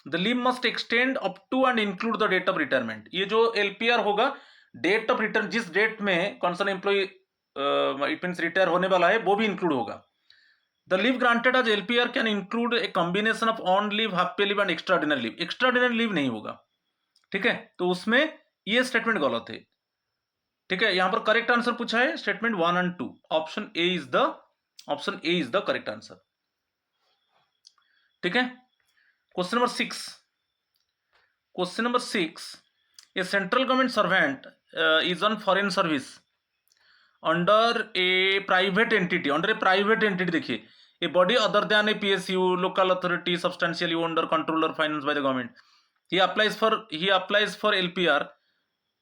The leave must extend up to and include the date of retirement, ये जो LPR होगा डेट ऑफ रिटर्न, जिस डेट में concern employee it means retire होने वाला है वो भी इंक्लूड होगा। The leave granted as LPR can include a combination of on leave, half pay leave and extraordinary leave, extraordinary leave नहीं होगा, ठीक है। तो उसमें ये स्टेटमेंट गलत है, ठीक है। यहां पर करेक्ट आंसर पूछा है स्टेटमेंट 1 और 2, option A is the correct answer, ठीक है। Question number 6, a central government servant is on foreign service under a private entity, देखिए a body other than a PSU, local authority substantially owned और कंट्रोल्ड और finance by the government, he applies for LPR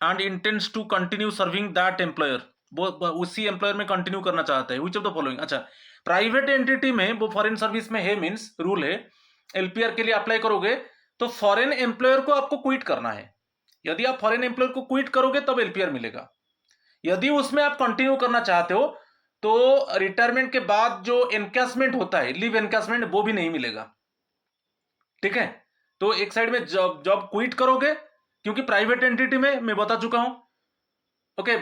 and intends to continue serving that employer, वो उसी एम्प्लॉयर में कंटिन्यू करना चाहता है। which of the following, अच्छा प्राइवेट एंटिटी में वो फॉरेन सर्विस में है, मींस रूल है LPR के लिए अप्लाई करोगे तो फॉरेन एम्प्लॉयर को आपको क्विट करना है। यदि आप फॉरेन एम्प्लॉयर को क्विट करोगे तब LPR मिलेगा। यदि उसमें आप कंटिन्यू करना चाहते हो तो रिटायरमेंट के बाद जो एनकैशमेंट होता है, लीव एनकैशमेंट, वो भी नहीं मिलेगा, ठीक है। तो एक साइड में जॉब क्विट करोगे, क्योंकि प्राइवेट एंटिटी में मैं बता चुका हूं, ओके,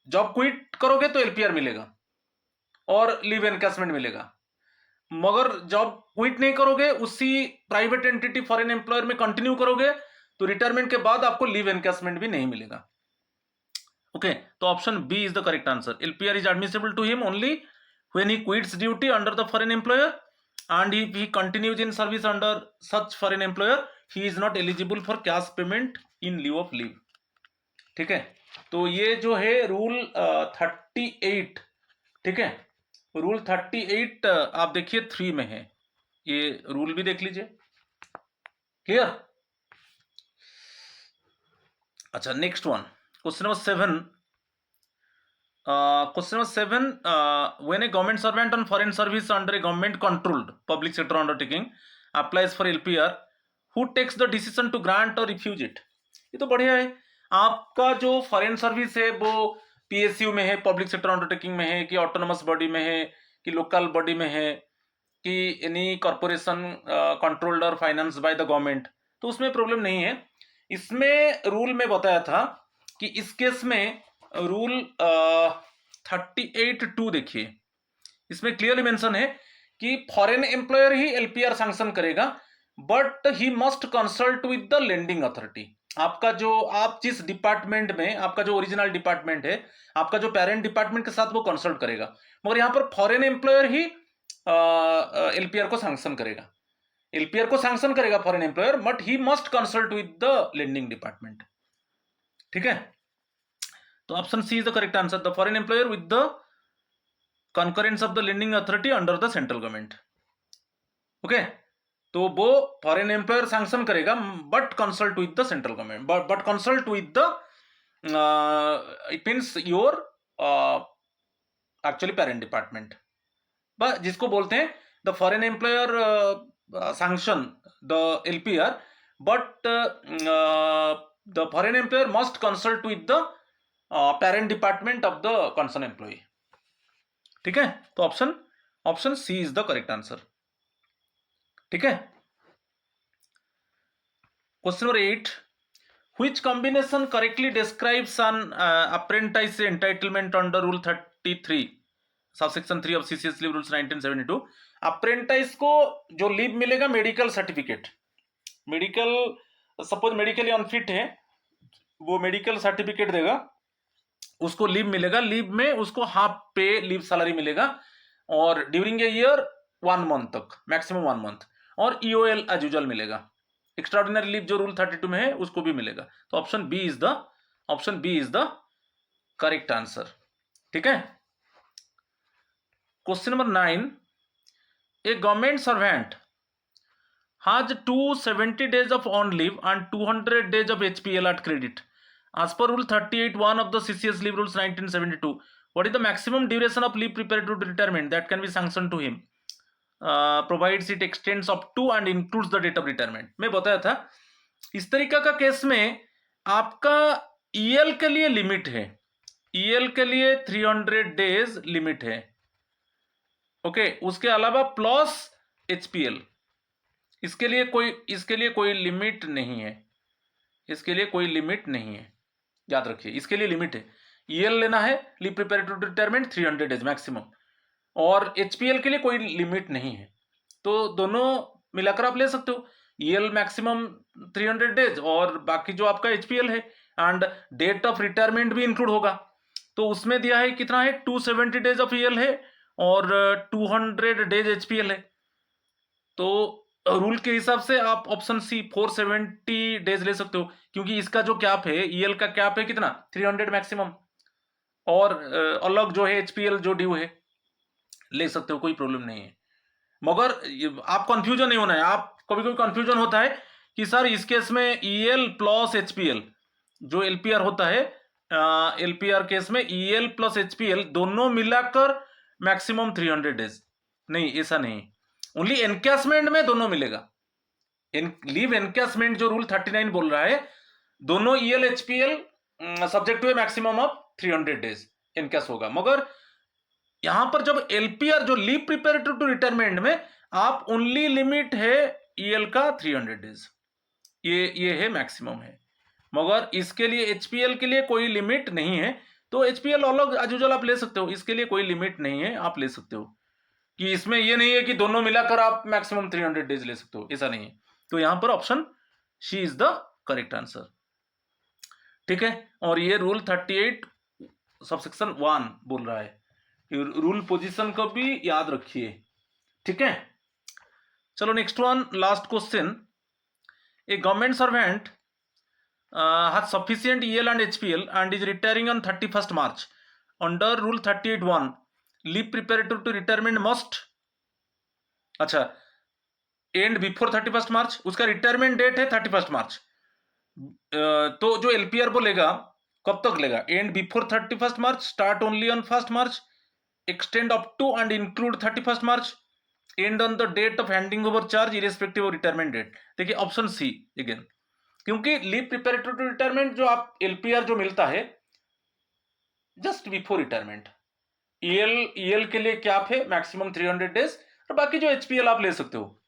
जॉब क्विट करोगे तो LPR मिलेगा और लीव एनकैशमेंट मिलेगा। मगर जॉब क्विट नहीं करोगे, उसी प्राइवेट एंटिटी फॉरेन एम्प्लॉयर में कंटिन्यू करोगे तो रिटायरमेंट के बाद आपको लीव एनकैशमेंट भी नहीं मिलेगा, ओके। तो option B is the correct answer. LPR is admissible to him only when he quits duty under the foreign employer and if he continues in service under such foreign employer, he is not eligible for cash payment in lieu of leave, ठीक है। तो ये जो है रूल 38, ठीक है, रूल 38 आप देखिए 3 में है, ये रूल भी देख लीजिए, क्लियर। अच्छा, next one, question number 7, when a government servant on foreign service under a government controlled public sector undertaking applies for LPR, who takes the decision to grant or refuse it? ये तो बढ़िया है। आपका जो फॉरेन सर्विस है वो PSU में है, पब्लिक सेक्टर अंडरटेकिंग में है, कि ऑटोनोमस बॉडी में है, कि लोकल बॉडी में है, कि एनी कॉर्पोरेशन कंट्रोल्ड और फाइनेंस बाय द गवर्नमेंट, तो उसमें प्रॉब्लम नहीं है। इसमें रूल में बताया था कि इस केस में रूल 38(2) देखिए, इसमें क्लियरली मेंशन है कि फॉरेन एम्प्लॉयर ही LPR सैंक्शन करेगा, but he must consult with the lending authority. आपका जो, आप जिस डिपार्टमेंट में, आपका जो ओरिजिनल डिपार्टमेंट है, आपका जो पेरेंट डिपार्टमेंट के साथ वो कंसल्ट करेगा, मगर यहाँ पर फॉरेन एम्प्लॉयर ही LPR को सैंक्शन करेगा। LPR को सैंक्शन करेगा foreign employer, but he must consult with the lending department, ठीक है। तो option C is the correct answer, the foreign employer with the concurrence of the lending authority under the central government, okay. तो वो फॉरेन एम्प्लॉयर सैंक्शन करेगा but consult with the central government, but consult with the it means your actually parent department, जिसको बोलते हैं the foreign employer sanction the LPR, but the foreign employer must consult with the parent department of the concern employee, ठीक है। तो option C is the correct answer, ठीक है। Question number 8, which combination correctly describes an apprentice entitlement under rule 33 subsection 3 of CCS leave rules 1972। Apprentice को जो लीव मिलेगा, medical certificate, medical, suppose medically unfit है, वो मेडिकल सर्टिफिकेट देगा, उसको लीव मिलेगा। लीव में उसको हाफ पे लीव सैलरी मिलेगा, और ड्यूरिंग ए ईयर 1 मंथ तक, मैक्सिमम 1 मंथ, और EOL एज यूजुअल मिलेगा। एक्स्ट्राऑर्डिनरी लीव जो रूल 32 में है उसको भी मिलेगा। तो option B is the correct answer, ठीक है। Question number 9, a government servant has 270 days of on leave and 200 days of HPL at credit. As per Rule 38(1) of the CCS Leave Rules 1972, what is the maximum duration of leave preparatory to retirement that can be sanctioned to him? Provides it extends up to and includes the date of retirement. मैं बताया था इस तरीका का केस में आपका EL के लिए लिमिट है, EL के लिए 300 डेज लिमिट है, ओके। उसके अलावा प्लस HPL, इसके लिए कोई लिमिट नहीं है, इसके लिए कोई लिमिट नहीं है, याद रखिए इसके लिए लिमिट है। EL लेना है leave preparatory to retirement 300 days maximum, और HPL के लिए कोई लिमिट नहीं है, तो दोनों मिलाकर आप ले सकते हो। EL मैक्सिमम 300 डेज और बाकी जो आपका HPL है, एंड डेट ऑफ रिटायरमेंट भी इंक्लूड होगा, तो उसमें दिया है कितना है 270 डेज ऑफ EL है और 200 डेज HPL है। तो रूल के हिसाब से आप ऑप्शन सी 470 डेज ले सकते हो, क्योंकि इसका जो कैप है EL का कैप है कितना 300 मैक्सिमम, और अलग जो है HPL जो ड्यू है ले सकते हो, कोई प्रॉब्लम नहीं है। मगर आप कंफ्यूजन नहीं होना है, आप कभी कभी कंफ्यूजन होता है कि सर इस केस में EL प्लस HPL जो LPR होता है, LPR केस में EL प्लस HPL दोनों मिलाकर मैक्सिमम 300 डेज, नहीं ऐसा नहीं, ओनली एनकैशमेंट में दोनों मिलेगा। लीव एनकैशमेंट जो रूल 39 बोल रहा है, दोनों EL HPL subject to maximum of 300 days encash होगा। मगर यहां पर जब LPR जो लीव प्रिपेरेटरी टू रिटायरमेंट में आप ओनली लिमिट है EL का 300 डेज, ये है मैक्सिमम है, मगर इसके लिए HPL के लिए कोई लिमिट नहीं है। तो HPL अलग एज यूजुअल आप ले सकते हो, इसके लिए कोई लिमिट नहीं है, आप ले सकते हो, कि इसमें ये नहीं है कि दोनों मिलाकर आप मैक्सिमम 300 डेज ले सकते हो, ऐसा नहीं है। तो यहां पर option C is the correct answer, ठीक है। और ये रूल 38 सबसेक्शन 1 बोल रहा है, रूल पोजीशन को भी याद रखिए, ठीक है। चलो next one, last question. A government servant has sufficient EL and HPL and is retiring on 31st March under Rule 38(1), leave preparatory to retirement must end before 31st March, उसका रिटायरमेंट डेट है 31st मार्च, तो जो LPR बोलेगा कब तक लेगा, end before 31st March, start only on 1st March, extend up to and include 31st March, end on the date of handing over charge irrespective of retirement date. देखिए ऑप्शन सी अगेन, क्योंकि लीव प्रिपेरेटरी टू रिटायरमेंट जो आप LPR जो मिलता है जस्ट बिफोर रिटायरमेंट, EL के लिए कैप है मैक्सिमम 300 डेज, और बाकी जो HPL आप ले सकते हो,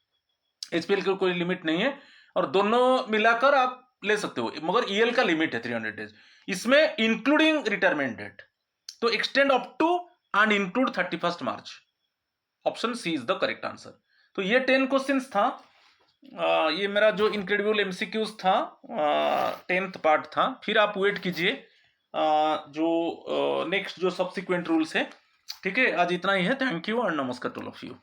HPL की कोई लिमिट नहीं है, और दोनों मिलाकर आप ले सकते हो, मगर EL का लिमिट है 300 डेज, इसमें इंक्लूडिंग रिटायरमेंट डेट, तो extend up to and include 31st March, option C is the correct answer. तो ये 10 क्वेश्चंस था, ये मेरा जो इनक्रेडिबल MCQs था 10th पार्ट था। फिर आप वेट कीजिए जो नेक्स्ट जो सब्सिक्वेंट रूल्स है, ठीक है। आज इतना ही है, थैंक यू और नमस्कार टू ऑल ऑफ यू।